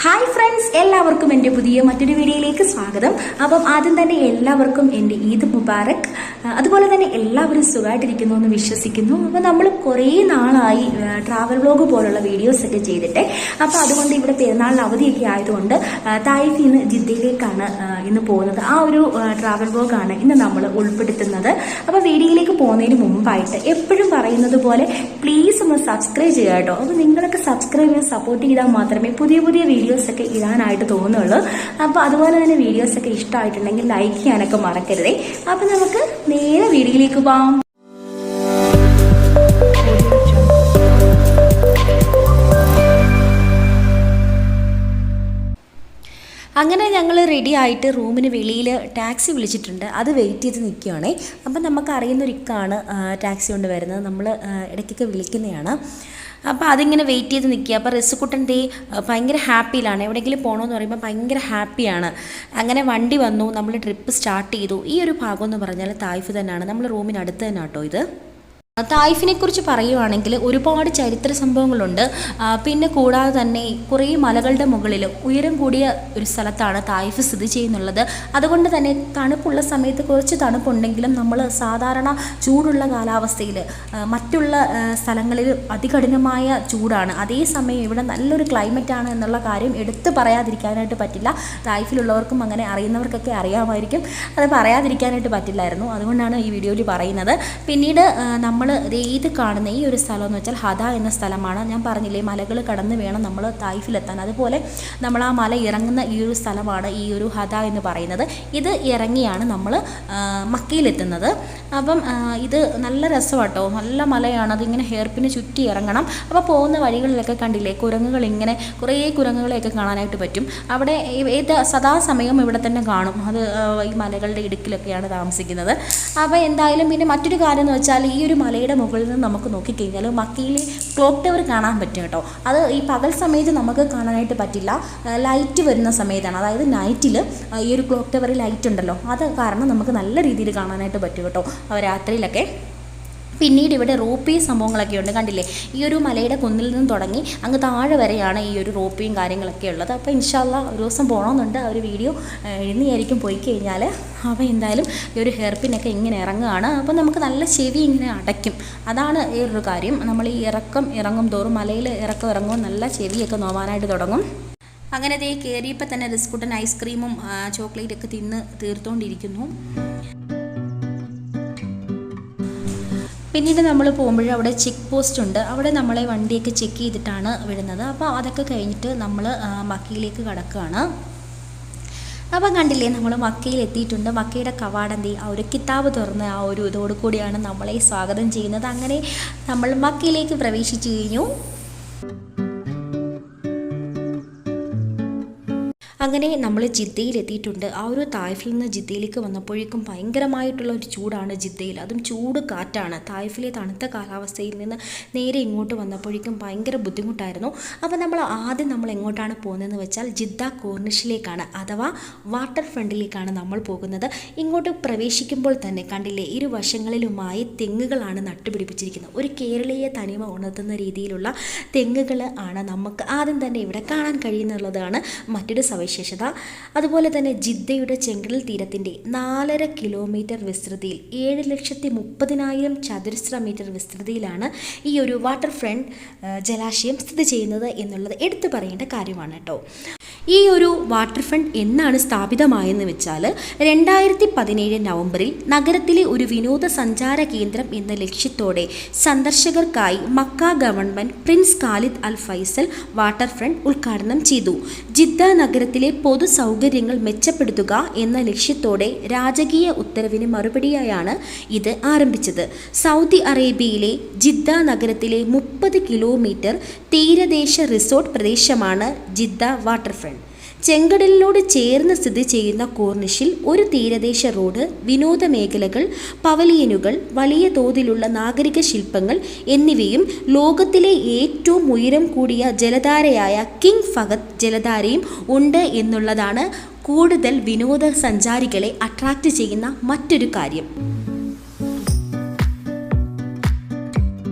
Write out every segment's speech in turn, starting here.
Hi friends, എല്ലാവർക്കും എൻ്റെ പുതിയ മറ്റൊരു വീഡിയോയിലേക്ക് സ്വാഗതം. അപ്പം ആദ്യം തന്നെ എല്ലാവർക്കും എൻ്റെ ഈദ് മുബാറക്. അതുപോലെ തന്നെ എല്ലാവരും സുഖമായിട്ടിരിക്കുന്നു എന്ന് വിശ്വസിക്കുന്നു. അപ്പം നമ്മൾ കുറേ നാളായി ട്രാവൽ വ്ലോഗ് പോലുള്ള വീഡിയോസൊക്കെ ചെയ്തിട്ട്, അപ്പോൾ അതുകൊണ്ട് ഇവിടെ പെരുന്നാളിന് അവധിയൊക്കെ ആയതുകൊണ്ട് തായിഫിൽ നിന്ന് ജിദ്ദയിലേക്കാണ് ഇന്ന് പോകുന്നത്. ആ ഒരു ട്രാവൽ വ്ലോഗാണ് ഇന്ന് നമ്മൾ ഉൾപ്പെടുത്തുന്നത്. അപ്പോൾ വീഡിയോയിലേക്ക് പോകുന്നതിന് മുമ്പായിട്ട് എപ്പോഴും പറയുന്നത് പോലെ പ്ലീസ് ഒന്ന് സബ്സ്ക്രൈബ് ചെയ്യുക കേട്ടോ. അപ്പോൾ നിങ്ങളൊക്കെ സബ്സ്ക്രൈബ് ചെയ്യാൻ സപ്പോർട്ട് ചെയ്താൽ മാത്രമേ പുതിയ പുതിയ വീഡിയോസൊക്കെ ഇടാനായിട്ട് തോന്നുള്ളൂ. അപ്പോൾ അതുപോലെ തന്നെ വീഡിയോസൊക്കെ ഇഷ്ടമായിട്ടുണ്ടെങ്കിൽ ലൈക്ക് ചെയ്യാനൊക്കെ മറക്കരുതേ. അപ്പം നമുക്ക് നേരെ വീഡിയോയിലേക്ക് പോകാം. അങ്ങനെ ഞങ്ങൾ റെഡി ആയിട്ട് റൂമിന് വെളിയിൽ ടാക്സി വിളിച്ചിട്ടുണ്ട്. അത് വെയിറ്റ് ചെയ്ത് നിൽക്കുകയാണേ. അപ്പം നമുക്കറിയുന്നൊരിക്കാണ് ടാക്സി കൊണ്ട് വരുന്നത്. നമ്മൾ ഇടയ്ക്കൊക്കെ വിളിക്കുന്നതാണ്. അപ്പോൾ അതിങ്ങനെ വെയിറ്റ് ചെയ്ത് നിൽക്കുക. അപ്പോൾ റിസുക്കുട്ടൻ ഭയങ്കര ഹാപ്പിയിലാണ്. എവിടെയെങ്കിലും പോകണമെന്ന് പറയുമ്പോൾ ഭയങ്കര ഹാപ്പിയാണ്. അങ്ങനെ വണ്ടി വന്നു, നമ്മൾ ട്രിപ്പ് സ്റ്റാർട്ട് ചെയ്തു. ഈ ഒരു ഭാഗം എന്ന് പറഞ്ഞാൽ തായിഫ് തന്നെയാണ്. നമ്മൾ റൂമിനടുത്ത് തന്നെ കേട്ടോ ഇത്. തായിഫിനെ കുറിച്ച് പറയുവാണെങ്കിൽ ഒരുപാട് ചരിത്ര സംഭവങ്ങളുണ്ട്. പിന്നെ കൂടാതെ തന്നെ കുറേ മലകളുടെ മുകളിൽ ഉയരം കൂടിയ ഒരു സ്ഥലത്താണ് തായിഫ് സ്ഥിതി ചെയ്യുന്നുള്ളത്. അതുകൊണ്ട് തന്നെ തണുപ്പുള്ള സമയത്ത് കുറച്ച് തണുപ്പുണ്ടെങ്കിലും നമ്മൾ സാധാരണ ചൂടുള്ള കാലാവസ്ഥയിൽ മറ്റുള്ള സ്ഥലങ്ങളിൽ അതികഠിനമായ ചൂടാണ്. അതേസമയം ഇവിടെ നല്ലൊരു ക്ലൈമറ്റാണ് എന്നുള്ള കാര്യം എടുത്തു പറയാതിരിക്കാനായിട്ട് പറ്റില്ല. തായിഫിലുള്ളവർക്കും അങ്ങനെ അറിയുന്നവർക്കൊക്കെ അറിയാമായിരിക്കും. അത് പറയാതിരിക്കാനായിട്ട് പറ്റില്ലായിരുന്നു. അതുകൊണ്ടാണ് ഈ വീഡിയോയിൽ പറയുന്നത്. പിന്നീട് നമ്മൾ ഇത് കാണുന്ന ഈ ഒരു സ്ഥലം എന്ന് വെച്ചാൽ ഹദ എന്ന സ്ഥലമാണ്. ഞാൻ പറഞ്ഞില്ലേ, മലകൾ കടന്ന് വേണം നമ്മൾ തായിഫിലെത്താൻ. അതുപോലെ നമ്മൾ ആ മല ഇറങ്ങുന്ന ഈ ഒരു സ്ഥലമാണ് ഈ ഒരു ഹദ എന്ന് പറയുന്നത്. ഇത് ഇറങ്ങിയാണ് നമ്മൾ മക്കയിലെത്തുന്നത്. അപ്പം ഇത് നല്ല രസമാട്ടോ, നല്ല മലയാണ്. അതിങ്ങനെ ഹെയർപ്പിന് ചുറ്റി ഇറങ്ങണം. അപ്പോൾ പോകുന്ന വഴികളിലൊക്കെ കണ്ടില്ലേ, കുരങ്ങുകൾ, ഇങ്ങനെ കുറേ കുരങ്ങുകളെയൊക്കെ കാണാനായിട്ട് പറ്റും. അവിടെ സദാസമയം ഇവിടെ തന്നെ കാണും. അത് ഈ മലകളുടെ ഇടുക്കിലൊക്കെയാണ് താമസിക്കുന്നത്. അപ്പോൾ എന്തായാലും പിന്നെ മറ്റൊരു കാര്യം എന്ന് വെച്ചാൽ ഈ ഒരു മലയുടെ മുകളിൽ നിന്ന് നമുക്ക് നോക്കിക്കഴിഞ്ഞാൽ മക്കയിലെ ക്ലോക്ക് ടവർ കാണാൻ പറ്റും കേട്ടോ. അത് ഈ പകൽ സമയത്ത് നമുക്ക് കാണാനായിട്ട് പറ്റില്ല. ലൈറ്റ് വരുന്ന സമയത്താണ്, അതായത് നൈറ്റിൽ ഈ ഒരു ക്ലോക്ക് ടവറിൽ ലൈറ്റ് ഉണ്ടല്ലോ, അത് കാരണം നമുക്ക് നല്ല രീതിയിൽ കാണാനായിട്ട് പറ്റും കേട്ടോ രാത്രിയിലൊക്കെ. പിന്നീട് ഇവിടെ റോപ്പേ സംഭവങ്ങളൊക്കെ ഉണ്ട്. കണ്ടില്ലേ, ഈ ഒരു മലയുടെ കുന്നിൽ നിന്ന് തുടങ്ങി അങ്ങ് താഴെ വരെയാണ് ഈ ഒരു റോപ്പയും കാര്യങ്ങളൊക്കെ ഉള്ളത്. അപ്പോൾ ഇൻഷാ അല്ലാഹ് ഒരു ദിവസം പോകണമെന്നുണ്ട്. ആ ഒരു വീഡിയോ എഴുന്നിയായിരിക്കും പോയി കഴിഞ്ഞാൽ. അപ്പോൾ എന്തായാലും ഈ ഒരു ഹെയർപിന്നൊക്കെ ഇങ്ങനെ ഇറങ്ങുകയാണ്. അപ്പോൾ നമുക്ക് നല്ല ചെവി ഇങ്ങനെ അടയ്ക്കും. അതാണ് വേറൊരു കാര്യം. നമ്മൾ ഈ ഇറങ്ങും തോറും, മലയിൽ ഇറങ്ങുമ്പോൾ നല്ല ചെവിയൊക്കെ നോവാനായിട്ട് തുടങ്ങും. അങ്ങനെ കയറിയപ്പോൾ തന്നെ റിസ്കുട്ടൻ ഐസ്ക്രീമും ചോക്ലേറ്റൊക്കെ തിന്ന് തീർത്തുകൊണ്ടിരിക്കുന്നു. പിന്നീട് നമ്മൾ പോകുമ്പോൾ അവിടെ ചെക്ക് പോസ്റ്റ് ഉണ്ട്. അവിടെ നമ്മളെ വണ്ടിയൊക്കെ ചെക്ക് ചെയ്തിട്ടാണ് വിടുന്നത്. അപ്പോൾ അതൊക്കെ കഴിഞ്ഞിട്ട് നമ്മൾ മക്കയിലേക്ക് കടക്കുകയാണ്. അപ്പം കണ്ടില്ലേ, നമ്മൾ മക്കയിൽ എത്തിയിട്ടുണ്ട്. മക്കയുടെ കവാടം ആ ഒരു കിതാബ് തുറന്ന് ആ ഒരു ഇതോടു കൂടിയാണ് നമ്മളെ സ്വാഗതം ചെയ്യുന്നത്. അങ്ങനെ നമ്മൾ മക്കയിലേക്ക് പ്രവേശിച്ചു കഴിഞ്ഞു. അങ്ങനെ നമ്മൾ ജിദ്ദയിലെത്തിയിട്ടുണ്ട്. ആ ഒരു തായിഫിൽ നിന്ന് ജിദ്ദയിലേക്ക് വന്നപ്പോഴേക്കും ഭയങ്കരമായിട്ടുള്ള ഒരു ചൂടാണ് ജിദ്ദയിൽ. അതും ചൂട് കാറ്റാണ്. തായിഫിലെ തണുത്ത കാലാവസ്ഥയിൽ നിന്ന് നേരെ ഇങ്ങോട്ട് വന്നപ്പോഴേക്കും ഭയങ്കര ബുദ്ധിമുട്ടായിരുന്നു. അപ്പോൾ നമ്മൾ എങ്ങോട്ടാണ് പോകുന്നതെന്ന് വെച്ചാൽ ജിദ്ദ കോർണിഷിലേക്കാണ്, അഥവാ വാട്ടർ ഫ്രണ്ടിലേക്കാണ് നമ്മൾ പോകുന്നത്. ഇങ്ങോട്ട് പ്രവേശിക്കുമ്പോൾ തന്നെ കണ്ടില്ലേ, ഇരുവശങ്ങളിലുമായി തെങ്ങുകളാണ് നട്ടുപിടിപ്പിച്ചിരിക്കുന്നത്. ഒരു കേരളീയ തനിമ ഉണർത്തുന്ന രീതിയിലുള്ള തെങ്ങുകൾ ആണ് നമുക്ക് ആദ്യം തന്നെ ഇവിടെ കാണാൻ കഴിയുന്നുള്ളതാണ് മറ്റൊരു സവിശേഷത. അതുപോലെ തന്നെ ജിദ്ദയുടെ ചെങ്കടൽ തീരത്തിൻ്റെ 4.5 കിലോമീറ്റർ വിസ്തൃതിയിൽ 7,30,000 ചതുരശ്ര മീറ്റർ വിസ്തൃതിയിലാണ് ഈ ഒരു വാട്ടർ ഫ്രണ്ട് ജലാശയം സ്ഥിതി ചെയ്യുന്നത് എന്നുള്ളത് എടുത്തു പറയേണ്ട കാര്യമാണ് കേട്ടോ. ഈ ഒരു വാട്ടർ ഫ്രണ്ട് എന്നാണ് സ്ഥാപിതമായെന്ന് വെച്ചാൽ 2017 നവംബറിൽ നഗരത്തിലെ ഒരു വിനോദസഞ്ചാര കേന്ദ്രം എന്ന ലക്ഷ്യത്തോടെ സന്ദർശകർക്കായി മക്ക ഗവൺമെൻറ് പ്രിൻസ് ഖാലിദ് അൽ ഫൈസൽ വാട്ടർ ഫ്രണ്ട് ഉദ്ഘാടനം ചെയ്തു. ജിദ്ദ നഗരത്തിലെ പൊതു സൗകര്യങ്ങൾ മെച്ചപ്പെടുത്തുക എന്ന ലക്ഷ്യത്തോടെ രാജകീയ ഉത്തരവിന് മറുപടിയായാണ് ഇത് ആരംഭിച്ചത്. സൗദി അറേബ്യയിലെ ജിദ്ദ നഗരത്തിലെ 30 കിലോമീറ്റർ തീരദേശ റിസോർട്ട് പ്രദേശമാണ് ജിദ്ദ വാട്ടർ ഫ്രണ്ട്. ചെങ്കടലിനോട് ചേർന്ന് സ്ഥിതി ചെയ്യുന്ന കോർണിഷിൽ ഒരു തീരദേശ റോഡ്, വിനോദ മേഖലകൾ, പവലിയനുകൾ, വലിയ തോതിലുള്ള നാഗരിക ശില്പങ്ങൾ എന്നിവയും ലോകത്തിലെ ഏറ്റവും ഉയരം കൂടിയ ജലധാരയായ കിങ് ഫഹദ് ജലധാരയും ഉണ്ട് എന്നുള്ളതാണ് കൂടുതൽ വിനോദസഞ്ചാരികളെ അട്രാക്റ്റ് ചെയ്യുന്ന മറ്റൊരു കാര്യം.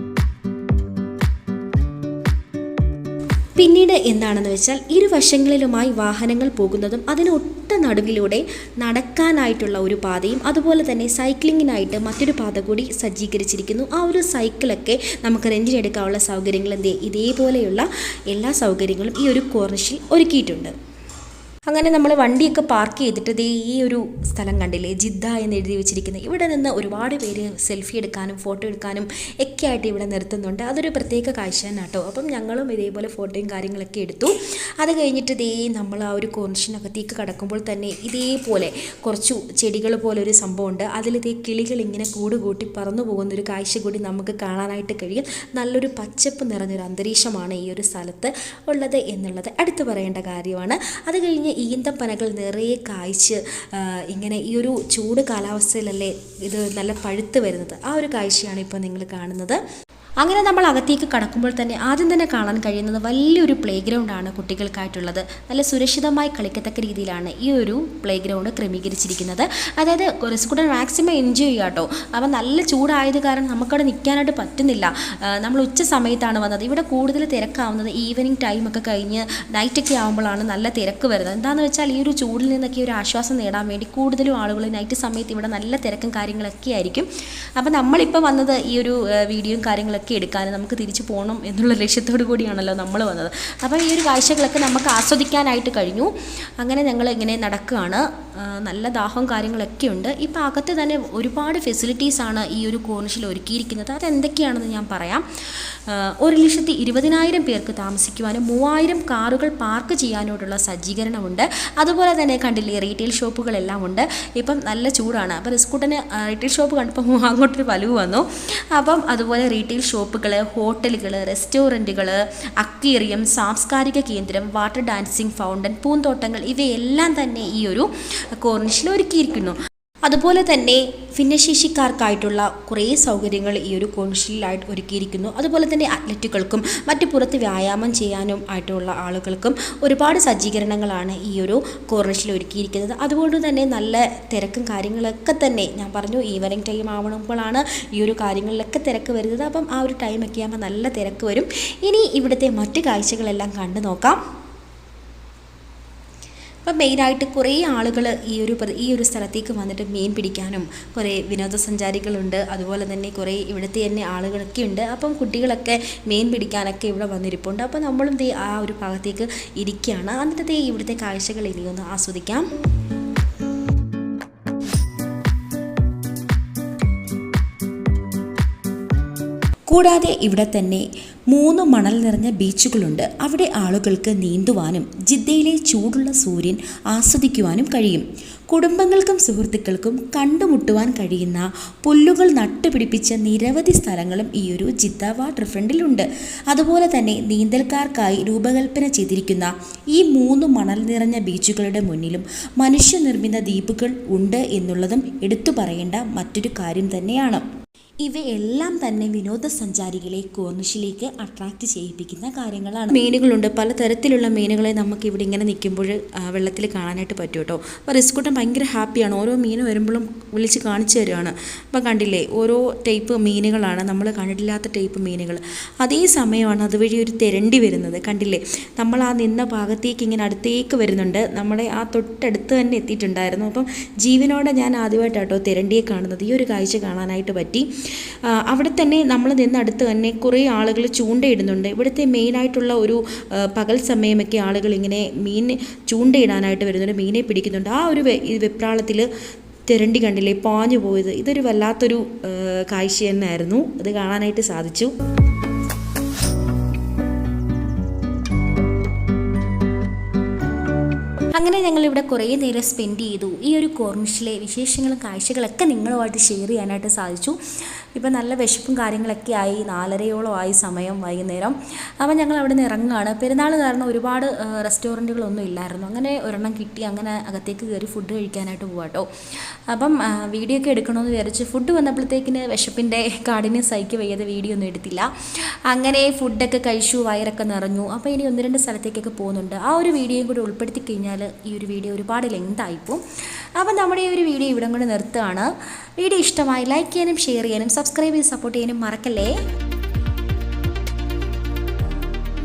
പിന്നീട് എന്താണെന്ന് വെച്ചാൽ ഇരുവശങ്ങളിലുമായി വാഹനങ്ങൾ പോകുന്നതും അതിനൊട്ട നടുവിലൂടെ നടക്കാനായിട്ടുള്ള ഒരു പാതയും അതുപോലെ തന്നെ സൈക്ലിങ്ങിനായിട്ട് മറ്റൊരു പാത കൂടി സജ്ജീകരിച്ചിരിക്കുന്നു. ആ ഒരു സൈക്കിളൊക്കെ നമുക്ക് റെൻറ്റിനെടുക്കാനുള്ള സൗകര്യങ്ങൾ ഇതേപോലെയുള്ള എല്ലാ സൗകര്യങ്ങളും ഈ ഒരു കോർണിഷിൽ ഒരുക്കിയിട്ടുണ്ട്. അങ്ങനെ നമ്മൾ വണ്ടിയൊക്കെ പാർക്ക് ചെയ്തിട്ട് ഈ ഒരു സ്ഥലം കണ്ടില്ലേ, ജിദ്ദ എന്ന് എഴുതി വെച്ചിരിക്കുന്നത്. ഇവിടെ നിന്ന് ഒരുപാട് പേര് സെൽഫി എടുക്കാനും ഫോട്ടോ എടുക്കാനും ഒക്കെ ആയിട്ട് ഇവിടെ നിർത്തുന്നുണ്ട്. അതൊരു പ്രത്യേക കാഴ്ച തന്നെ കേട്ടോ. അപ്പം ഞങ്ങളും ഇതേപോലെ ഫോട്ടോയും കാര്യങ്ങളൊക്കെ എടുത്തു. അത് കഴിഞ്ഞിട്ട് നമ്മൾ ആ ഒരു കോർണിഷിനകത്തേക്ക് കടക്കുമ്പോൾ തന്നെ ഇതേപോലെ കുറച്ചു ചെടികൾ പോലെ ഒരു സംഭവമുണ്ട്. അതിൽ കിളികൾ ഇങ്ങനെ കൂട് കൂട്ടി പറന്നു പോകുന്നൊരു കാഴ്ച കൂടി നമുക്ക് കാണാനായിട്ട് കഴിയും. നല്ലൊരു പച്ചപ്പ് നിറഞ്ഞൊരു അന്തരീക്ഷമാണ് ഈ ഒരു സ്ഥലത്ത് ഉള്ളത് എന്നുള്ളത് എടുത്തു പറയേണ്ട കാര്യമാണ്. അത് കഴിഞ്ഞ് ഈന്തപ്പനകൾ നിറയെ കായ്ച്ച് ഇങ്ങനെ ഈ ഒരു ചൂട് കാലാവസ്ഥയിലല്ലേ ഇത് നല്ല പഴുത്ത് വരുന്നത്. ആ ഒരു കാഴ്ചയാണ് ഇപ്പോൾ നിങ്ങൾ കാണുന്നത്. അങ്ങനെ നമ്മൾ അകത്തേക്ക് കടക്കുമ്പോൾ തന്നെ ആദ്യം തന്നെ കാണാൻ കഴിയുന്നത് വലിയൊരു പ്ലേ ഗ്രൗണ്ടാണ് കുട്ടികൾക്കായിട്ടുള്ളത്. നല്ല സുരക്ഷിതമായി കളിക്കത്തക്ക രീതിയിലാണ് ഈ ഒരു പ്ലേ ഗ്രൗണ്ട് ക്രമീകരിച്ചിരിക്കുന്നത്. അതായത് റിസ്കുടൻ മാക്സിമം എൻജോയ് ചെയ്യുക കേട്ടോ. അപ്പം നല്ല ചൂടായത് കാരണം നമുക്കവിടെ നിൽക്കാനായിട്ട് പറ്റുന്നില്ല. നമ്മൾ ഉച്ച സമയത്താണ് വന്നത്. ഇവിടെ കൂടുതൽ തിരക്കാവുന്നത് ഈവനിങ് ടൈമൊക്കെ കഴിഞ്ഞ് നൈറ്റൊക്കെ ആകുമ്പോഴാണ് നല്ല തിരക്ക് വരുന്നത്. എന്താണെന്ന് വെച്ചാൽ ഈ ഒരു ചൂടിൽ നിന്നൊക്കെ ഒരു ആശ്വാസം നേടാൻ വേണ്ടി കൂടുതലും ആളുകൾ നൈറ്റ് സമയത്ത് ഇവിടെ നല്ല തിരക്കും കാര്യങ്ങളൊക്കെ ആയിരിക്കും. അപ്പം നമ്മളിപ്പോൾ വന്നത് ഈ ഒരു വീഡിയോയും കാര്യങ്ങളൊക്കെ എടുക്കാൻ നമുക്ക് തിരിച്ചു പോകണം എന്നുള്ള ലക്ഷ്യത്തോടു കൂടിയാണല്ലോ നമ്മൾ വന്നത്. അപ്പോൾ ഈ ഒരു കാഴ്ചകളൊക്കെ നമുക്ക് ആസ്വദിക്കാനായിട്ട് കഴിഞ്ഞു. അങ്ങനെ ഞങ്ങൾ ഇങ്ങനെ നടക്കുകയാണ്. നല്ല ദാഹവും കാര്യങ്ങളൊക്കെ ഉണ്ട്. ഇപ്പോൾ അകത്ത് തന്നെ ഒരുപാട് ഫെസിലിറ്റീസാണ് ഈ ഒരു കോർണിഷിൽ ഒരുക്കിയിരിക്കുന്നത്. അതെന്തൊക്കെയാണെന്ന് ഞാൻ പറയാം. 1,20,000 പേർക്ക് താമസിക്കുവാനും 3,000 കാറുകൾ പാർക്ക് ചെയ്യാനോടുള്ള സജ്ജീകരണമുണ്ട്. അതുപോലെ തന്നെ കണ്ടില്ലേ, റീറ്റെയിൽ ഷോപ്പുകളെല്ലാം ഉണ്ട്. ഇപ്പം നല്ല ചൂടാണ്. അപ്പോൾ റിസ്കൂട്ടന് റീറ്റെയിൽ ഷോപ്പ് കണ്ടപ്പോൾ അങ്ങോട്ടൊരു വലിവ് വന്നു. അപ്പം അതുപോലെ റീറ്റെയിൽ ഷോപ്പുകൾ, ഹോട്ടലുകൾ, റെസ്റ്റോറൻറ്റുകൾ, അക്വേറിയം, സാംസ്കാരിക കേന്ദ്രം, വാട്ടർ ഡാൻസിങ് ഫൗണ്ടൻ, പൂന്തോട്ടങ്ങൾ ഇവയെല്ലാം തന്നെ ഈ ഒരു കോർണിഷിൽ ഒരുക്കിയിരിക്കുന്നു. അതുപോലെ തന്നെ ഭിന്നശേഷിക്കാർക്കായിട്ടുള്ള കുറേ സൗകര്യങ്ങൾ ഈ ഒരു കോർണിഷിലായിട്ട് ഒരുക്കിയിരിക്കുന്നു. അതുപോലെ തന്നെ അത്ലറ്റുകൾക്കും മറ്റ് പുറത്ത് വ്യായാമം ചെയ്യാനും ആയിട്ടുള്ള ആളുകൾക്കും ഒരുപാട് സജ്ജീകരണങ്ങളാണ് ഈ ഒരു കോർണിഷിൽ ഒരുക്കിയിരിക്കുന്നത്. അതുകൊണ്ട് തന്നെ നല്ല തിരക്കും കാര്യങ്ങളൊക്കെ തന്നെ ഞാൻ പറഞ്ഞു, ഈവനിങ് ടൈം ആവുമ്പോഴാണ് ഈ ഒരു കാര്യങ്ങളിലൊക്കെ തിരക്ക് വരുന്നത്. അപ്പം ആ ഒരു ടൈമൊക്കെ ആകുമ്പോൾ നല്ല തിരക്ക് വരും. ഇനി ഇവിടുത്തെ മറ്റ് കാഴ്ചകളെല്ലാം കണ്ടു നോക്കാം. അപ്പം മെയിനായിട്ട് കുറേ ആളുകൾ ഈ ഒരു സ്ഥലത്തേക്ക് വന്നിട്ട് മീൻ പിടിക്കാനും കുറേ വിനോദസഞ്ചാരികളുണ്ട്. അതുപോലെ തന്നെ കുറേ ഇവിടുത്തെ തന്നെ ആളുകളൊക്കെ ഉണ്ട്. അപ്പം കുട്ടികളൊക്കെ മീൻ പിടിക്കാനൊക്കെ ഇവിടെ വന്നിരിപ്പുണ്ട്. അപ്പോൾ നമ്മളും ആ ഒരു ഭാഗത്തേക്ക് ഇരിക്കുകയാണ്. എന്നിട്ട് ഇവിടുത്തെ കാഴ്ചകൾ ഇനിയൊന്ന് ആസ്വദിക്കാം. കൂടാതെ ഇവിടെ തന്നെ 3 മണൽ നിറഞ്ഞ ബീച്ചുകളുണ്ട്. അവിടെ ആളുകൾക്ക് നീന്തുവാനും ജിദ്ദയിലെ ചൂടുള്ള സൂര്യൻ ആസ്വദിക്കുവാനും കഴിയും. കുടുംബങ്ങൾക്കും സുഹൃത്തുക്കൾക്കും കണ്ടുമുട്ടുവാൻ കഴിയുന്ന പുല്ലുകൾ നട്ടുപിടിപ്പിച്ച നിരവധി സ്ഥലങ്ങളും ഈ ഒരു ജിദ്ദ വാട്ടർ ഫ്രണ്ടിലുണ്ട്. അതുപോലെ തന്നെ നീന്തൽക്കാർക്കായി രൂപകൽപ്പന ചെയ്തിരിക്കുന്ന ഈ 3 മണൽ നിറഞ്ഞ ബീച്ചുകളുടെ മുന്നിലും മനുഷ്യനിർമ്മിത ദ്വീപുകൾ ഉണ്ട് എന്നുള്ളതും എടുത്തു പറയേണ്ട മറ്റൊരു കാര്യം തന്നെയാണ്. ഇവയെല്ലാം തന്നെ വിനോദസഞ്ചാരികളെ കോർണിഷിലേക്ക് അട്രാക്റ്റ് ചെയ്യിപ്പിക്കുന്ന കാര്യങ്ങളാണ്. മീനുകളുണ്ട്, പലതരത്തിലുള്ള മീനുകളെ നമുക്ക് ഇവിടെ ഇങ്ങനെ നിൽക്കുമ്പോൾ വെള്ളത്തിൽ കാണാനായിട്ട് പറ്റും കേട്ടോ. അപ്പോൾ റിസ്കൂട്ടൻ ഭയങ്കര ഹാപ്പിയാണ്. ഓരോ മീൻ വരുമ്പോഴും വിളിച്ച് കാണിച്ചു തരുവാണ്. അപ്പോൾ കണ്ടില്ലേ, ഓരോ ടൈപ്പ് മീനുകളാണ്, നമ്മൾ കണ്ടിട്ടില്ലാത്ത ടൈപ്പ് മീനുകൾ. അതേ സമയമാണ് അതുവഴി ഒരു തെരണ്ടി വരുന്നത്. കണ്ടില്ലേ, നമ്മൾ ആ നിന്ന ഭാഗത്തേക്ക് ഇങ്ങനെ അടുത്തേക്ക് വരുന്നുണ്ട്. നമ്മളെ ആ തൊട്ടടുത്ത് തന്നെ എത്തിയിട്ടുണ്ടായിരുന്നു. അപ്പം ജീവനോടെ ഞാൻ ആദ്യമായിട്ടാട്ടോ തെരണ്ടിയെ കാണുന്നത്. ഈ ഒരു കാഴ്ച കാണാനായിട്ട് പറ്റി. അവിടെ തന്നെ നമ്മൾ നിന്നടുത്ത് തന്നെ കുറേ ആളുകൾ ചൂണ്ടയിടുന്നുണ്ട്. ഇവിടുത്തെ മെയിനായിട്ടുള്ള ഒരു പകൽ സമയമൊക്കെ ആളുകൾ ഇങ്ങനെ മീൻ ചൂണ്ടയിടാനായിട്ട് വരുന്നുണ്ട്, മീനെ പിടിക്കുന്നുണ്ട്. ആ ഒരു വെപ്രാളത്തിൽ തെരണ്ടി കണ്ടില്ലേ പാഞ്ഞു പോയത്. ഇതൊരു വല്ലാത്തൊരു കാഴ്ച തന്നെയായിരുന്നു. അത് കാണാനായിട്ട് സാധിച്ചു. അങ്ങനെ ഞങ്ങളിവിടെ കുറേ നേരം സ്പെൻഡ് ചെയ്തു. ഈ ഒരു കോർണിഷിലെ വിശേഷങ്ങളും കാഴ്ചകളൊക്കെ നിങ്ങളുമായിട്ട് ഷെയർ ചെയ്യാനായിട്ട് സാധിച്ചു. ഇപ്പം നല്ല വിശപ്പും കാര്യങ്ങളൊക്കെ ആയി, 4:30 ആയി സമയം വൈകുന്നേരം. അപ്പം ഞങ്ങൾ അവിടെ നിന്ന് ഇറങ്ങുകയാണ്. പെരുന്നാൾ കാരണം ഒരുപാട് റെസ്റ്റോറൻറ്റുകളൊന്നും ഇല്ലായിരുന്നു. അങ്ങനെ ഒരെണ്ണം കിട്ടി. അങ്ങനെ അകത്തേക്ക് കയറി ഫുഡ് കഴിക്കാനായിട്ട് പോകാട്ടോ. അപ്പം വീഡിയോ ഒക്കെ എടുക്കണമെന്ന് വിചാരിച്ച് ഫുഡ് വന്നപ്പോഴത്തേക്കിന് വിശപ്പിൻ്റെ കാഠിന്യം സഹിക്കുക വയ്യാതെ വീഡിയോ ഒന്നും എടുത്തില്ല. അങ്ങനെ ഫുഡൊക്കെ കഴിച്ചു, വയറൊക്കെ നിറഞ്ഞു. അപ്പോൾ ഇനി 1-2 സ്ഥലത്തേക്കൊക്കെ പോകുന്നുണ്ട്. ആ ഒരു വീഡിയോയും കൂടി ഉൾപ്പെടുത്തി കഴിഞ്ഞാൽ ഈ ഒരു വീഡിയോ ഒരുപാട് ലെങ്ത് ആയിപ്പോവും. അപ്പം നമ്മുടെ ഈ ഒരു വീഡിയോ ഇവിടെ കൊണ്ട് നിർത്തുകയാണ്. വീഡിയോ ഇഷ്ടമായി ലൈക്ക് ചെയ്യാനും ഷെയർ ചെയ്യാനും സബ്സ്ക്രൈബ് ചെയ്ത് സപ്പോർട്ട് ചെയ്യാനും മറക്കല്ലേ.